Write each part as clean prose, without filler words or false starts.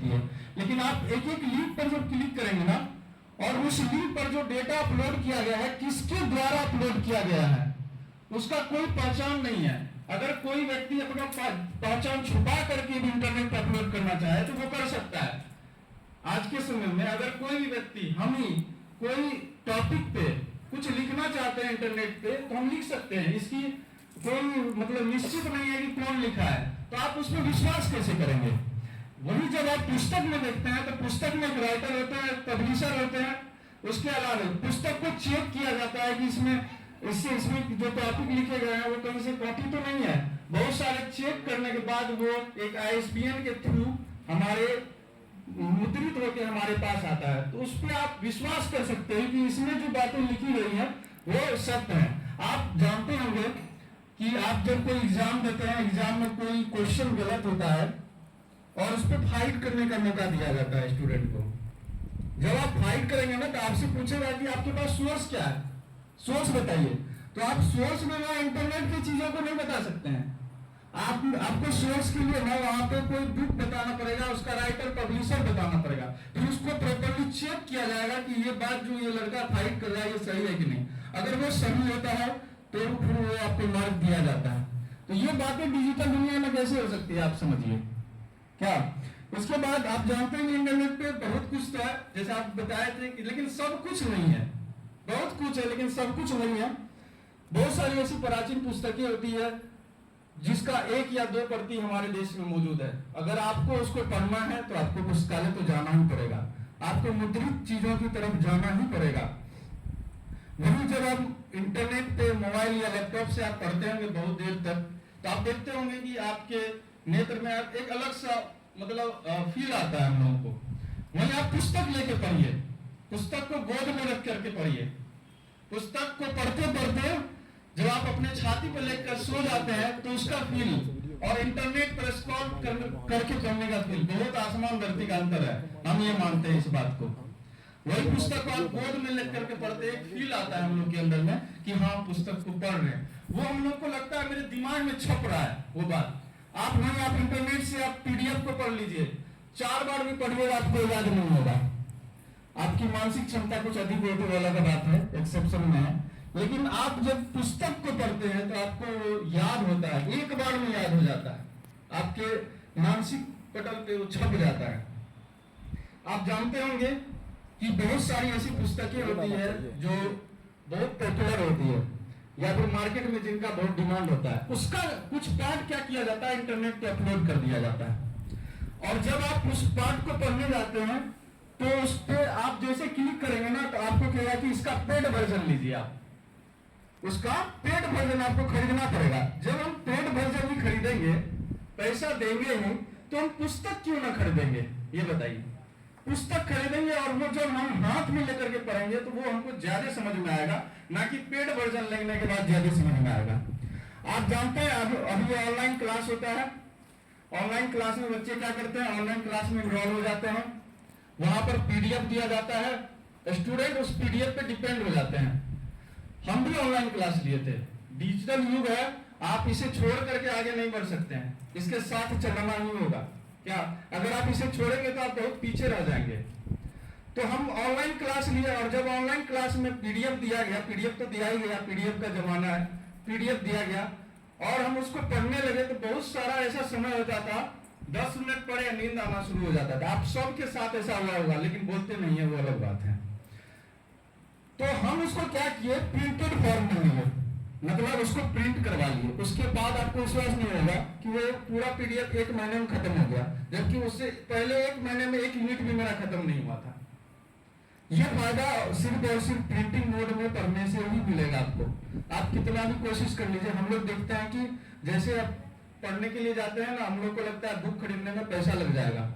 सकती है। लेकिन आप एक एक लिंक पर जब क्लिक करेंगे ना, और उस लिंक पर जो डेटा अपलोड किया गया है किसके द्वारा अपलोड किया गया है उसका कोई पहचान नहीं है। अगर कोई व्यक्ति अपना पहचान छुपा करके भी इंटरनेट पर अपलोड करना चाहे तो वो कर सकता है। आज के समय में अगर कोई भी व्यक्ति हम ही कोई टॉपिक पे कुछ लिखना चाहते हैं इंटरनेट पे तो हम लिख सकते हैं, इसकी कोई मतलब निश्चित नहीं है कि कौन लिखा है, तो आप उस पर विश्वास कैसे करेंगे। वही जब आप पुस्तक में देखते हैं तो पुस्तक में एक राइटर होते हैं, पब्लिशर होते हैं, उसके अलावा पुस्तक को चेक किया जाता है कि इसमें जो टॉपिक लिखे गए हैं वो कहीं से कॉपी तो नहीं है। बहुत सारे चेक करने के बाद वो एक ISBN के थ्रू हमारे मुद्रित होकर हमारे पास आता है, तो उस पर आप विश्वास कर सकते हैं कि इसमें जो बातें लिखी गई हैं वो सत्य है। आप जानते होंगे कि आप जब कोई एग्जाम देते हैं, एग्जाम में कोई क्वेश्चन गलत होता है और उस पर फाइट करने का मौका दिया जाता है स्टूडेंट को। जब आप फाइट करेंगे ना तो आपसे पूछेगा कि आपके पास सोर्स क्या है, सोर्स बताइए। तो आप सोर्स में ना इंटरनेट की चीजों को नहीं बता सकते हैं। आपको सोर्स के लिए ना वहां पे कोई बुक बताना पड़ेगा, उसका राइटर पब्लिशर बताना पड़ेगा, फिर उसको प्रॉपर्ली चेक किया जाएगा कि ये बात जो ये लड़का फाइट कर रहा है ये सही है कि नहीं। अगर वो सही होता है तो फिर वो आपको मार्क दिया जाता है। तो ये बातें डिजिटल दुनिया में कैसे हो सकती है आप समझिए क्या। उसके बाद आप जानते हैं इंटरनेट पे बहुत कुछ तो है, जैसे आप बताए थे कि लेकिन सब कुछ नहीं है। बहुत कुछ है लेकिन सब कुछ नहीं है। बहुत सारी ऐसी प्राचीन पुस्तकें होती है जिसका 1 या 2 प्रति हमारे देश में मौजूद है। अगर आपको उसको पढ़ना है तो आपको पुस्तकालय तो जाना ही पड़ेगा, आपको मुद्रित चीजों की तरफ जाना ही पड़ेगा। वही जब हम इंटरनेट पे मोबाइल या लैपटॉप से आप पढ़ते होंगे बहुत देर तक, तो आप देखते होंगे कि आपके नेत्र में एक अलग सा मतलब फील आता है हम लोगों को। वहीं आप पुस्तक लेके पढ़िए, पुस्तक को गोद में रख करके पढ़िए। पुस्तक को पढ़ते पढ़ते जब आप अपने छाती पर लेकर सो जाते हैं तो उसका फील और इंटरनेट पर स्क्रॉल करके पढ़ने का फील बहुत आसमान धरती का अंतर है। हम ये मानते हैं इस बात को। वही पुस्तक को आप गोद में लेकर के पढ़ते एक फील आता है हम लोग के अंदर में कि हाँ पुस्तक को पढ़ रहे हैं। वो हम लोग को लगता है मेरे दिमाग में छप रहा है वो बात। आप नहीं, आप इंटरनेट से आप PDF को पढ़ लीजिए, 4 बार भी पढ़िएगा आपको याद नहीं होगा। आपकी मानसिक क्षमता कुछ अधिक होती है, अलग बात है, एक्सेप्शन में है। लेकिन आप जब पुस्तक को पढ़ते हैं तो आपको याद होता है, एक बार में याद हो जाता है, आपके मानसिक पटल पे वो छप जाता है। आप जानते होंगे कि बहुत सारी ऐसी पुस्तकें होती है जो बहुत पॉपुलर होती है या फिर मार्केट में जिनका बहुत डिमांड होता है, उसका कुछ पार्ट क्या किया जाता है इंटरनेट पे अपलोड कर दिया जाता है। और जब आप उस पार्ट को पढ़ने जाते हैं तो उस पे आप जैसे क्लिक करेंगे ना तो आपको कहेगा कि इसका पेड वर्जन लीजिए। आप उसका पेड वर्जन आपको खरीदना पड़ेगा। जब हम पेड वर्जन ही खरीदेंगे, पैसा देंगे ही, तो हम पुस्तक क्यों ना खरीदेंगे ये बताइए। पुस्तक खरीदेंगे और वो जब हम हाथ में लेकर के पढ़ेंगे तो वो हमको ज्यादा समझ में आएगा, ना कि पेड वर्जन लेने के बाद ज्यादा समझ में आएगा। आप जानते हैं अभी ऑनलाइन क्लास होता है। ऑनलाइन क्लास में बच्चे क्या करते हैं, ऑनलाइन क्लास में इनरोल हो जाते हैं, वहां पर PDF दिया जाता है, स्टूडेंट उस PDF पे डिपेंड हो जाते हैं। हम भी ऑनलाइन क्लास लिए थे, डिजिटल युग है, आप इसे छोड़ करके आगे नहीं बढ़ सकते हैं, इसके साथ चलना ही होगा। क्या अगर आप इसे छोड़ेंगे तो आप बहुत पीछे रह जाएंगे। तो हम ऑनलाइन क्लास लिए और जब ऑनलाइन क्लास में PDF दिया गया, PDF तो दिया ही गया, PDF का जमाना है, PDF दिया गया और हम उसको पढ़ने लगे तो बहुत सारा ऐसा समय होता था 10 मिनट पढ़े नींद आना शुरू हो जाता था। आप सबके साथ ऐसा हुआ होगा, लेकिन बोलते नहीं है, वो अलग बात है। तो हम उसको क्या किए, प्रिंटेड फॉर्म में लिए, मतलब उसको प्रिंट करवा लिए। उसके बाद आपको विश्वास नहीं होगा कि वो पूरा PDF 1 महीने में खत्म हो गया, जबकि उससे पहले 1 महीने में 1 यूनिट भी मेरा खत्म नहीं हुआ था। ये फायदा सिर्फ और सिर्फ प्रिंटिंग मोड में पढ़ने से ही मिलेगा आपको। आप कितना भी कोशिश कर लीजिए। हम लोग देखते हैं कि जैसे आप पढ़ने के लिए जाते हैं ना, हम लोग को लगता है बुक खरीदने में पैसा लग जाएगा,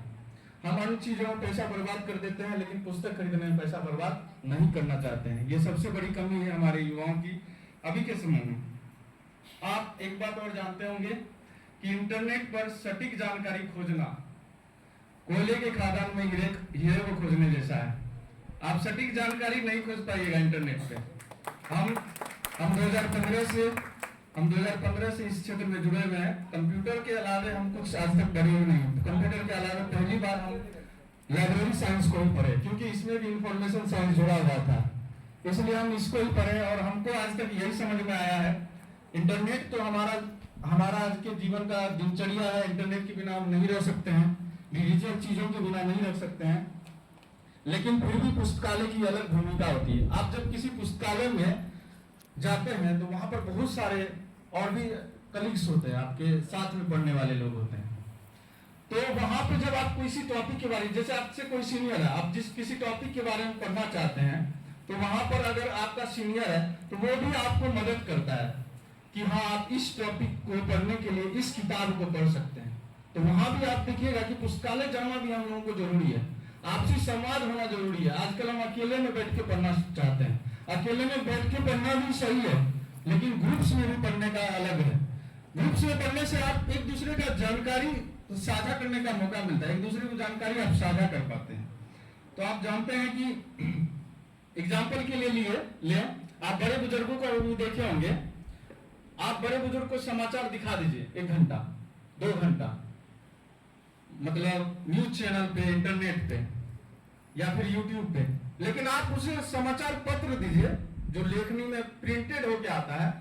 हम अन्य चीजों में पैसा बर्बाद कर देते हैं, लेकिन पुस्तक खरीदने में पैसा बर्बाद नहीं करना चाहते हैं। ये सबसे बड़ी कमी है हमारे युवाओं की अभी के समय में। आप एक बात और जानते होंगे कि इंटरनेट पर सटीक जानकारी खोजना कोयले के खदान में हीरे को खोजने जैसा है। आप सटीक जानकारी नहीं खोज पाइएगा इंटरनेट पे। हम 2015 से हम 2015 से इस क्षेत्र में जुड़े हुए हैं। कंप्यूटर के अलावे हम कुछ आज तक पढ़े ही नहीं। कंप्यूटर के अलावे पहली बार हम लाइब्रेरी साइंस को ही पढ़े, क्योंकि इसमें भी इंफॉर्मेशन साइंस जुड़ा हुआ था, इसलिए हम इसको ही पढ़े। और हमको आज तक यही समझ में आया है, इंटरनेट तो हमारा आज के जीवन का दिनचर्या है। इंटरनेट के बिना हम नहीं रह सकते हैं, डिजिटल चीजों के बिना नहीं रह सकते हैं। लेकिन फिर भी पुस्तकालय की अलग भूमिका होती है। आप जब किसी पुस्तकालय में जाते हैं तो वहां पर बहुत सारे और भी कलीग्स होते हैं, आपके साथ में पढ़ने वाले लोग होते हैं। तो वहां पर जब आप किसी टॉपिक के बारे में, जैसे आपसे कोई सीनियर है, आप जिस किसी टॉपिक के बारे में पढ़ना चाहते हैं, तो वहां पर अगर आपका सीनियर है तो वो भी आपको मदद करता है कि हाँ आप इस टॉपिक को पढ़ने के लिए इस किताब को पढ़ सकते हैं। तो वहां भी आप देखिएगा कि पुस्तकालय जाना भी हम लोगों को जरूरी है, आपसी संवाद होना जरूरी है। आजकल हम अकेले में बैठ के पढ़ना चाहते हैं, अकेले में बैठ के पढ़ना भी सही है, लेकिन ग्रुप्स में भी पढ़ने का अलग है। ग्रुप्स में पढ़ने से आप एक दूसरे का जानकारी साझा करने का मौका मिलता है, एक दूसरे को जानकारी आप साझा कर पाते हैं। तो आप जानते हैं कि एग्जाम्पल के लिए ले आप बड़े बुजुर्गों को भी देखे होंगे। आप बड़े बुजुर्ग को समाचार दिखा दीजिए 1 घंटा 2 घंटा, मतलब न्यूज चैनल पे, इंटरनेट पे या फिर यूट्यूब पे, लेकिन आप उसे समाचार पत्र दीजिए जो लेखनी में प्रिंटेड होके आता है,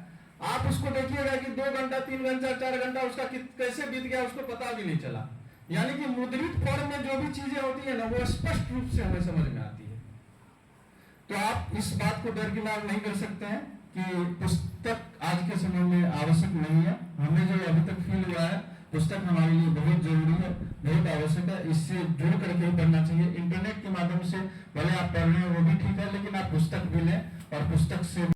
आप उसको देखिएगा कि 2 घंटा 3 घंटा 4 घंटा उसका कैसे बीत गया उसको पता भी नहीं चला। यानी कि मुद्रित फॉर्म में जो भी चीजें होती है ना, वो स्पष्ट रूप से हमें समझ में आती है। तो आप इस बात को दरकिनार नहीं कर सकते हैं कि पुस्तक आज के समय में आवश्यक नहीं है। हमें जो अभी तक फील हुआ है, पुस्तक हमारे लिए बहुत जरूरी है, बहुत आवश्यक है, इससे जुड़ करके ही पढ़ना चाहिए। इंटरनेट के माध्यम से भले आप पढ़ रहे हैं वो भी ठीक है, लेकिन आप पुस्तक भी लें और पुस्तक से